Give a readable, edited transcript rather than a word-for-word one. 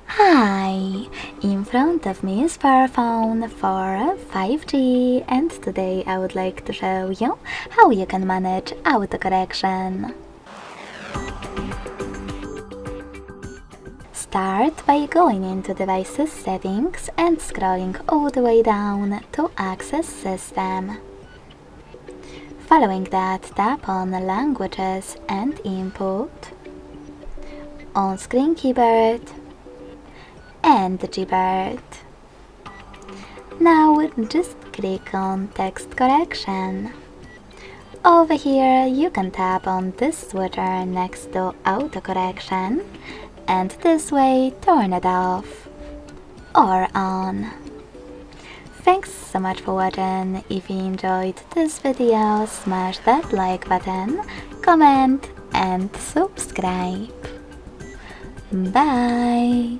Hi! In front of me is Fairphone for 5G, and today I would like to show you how you can manage autocorrection. Start by going into Devices Settings and scrolling all the way down to Access System. Following that, tap on Languages and Input, On-Screen Keyboard, and Gboard. Now just click on Text Correction. Over here you can tap on this switcher next to Autocorrection and this way turn it off or on. Thanks so much for watching. If you enjoyed this video, smash that like button, comment and subscribe. Bye!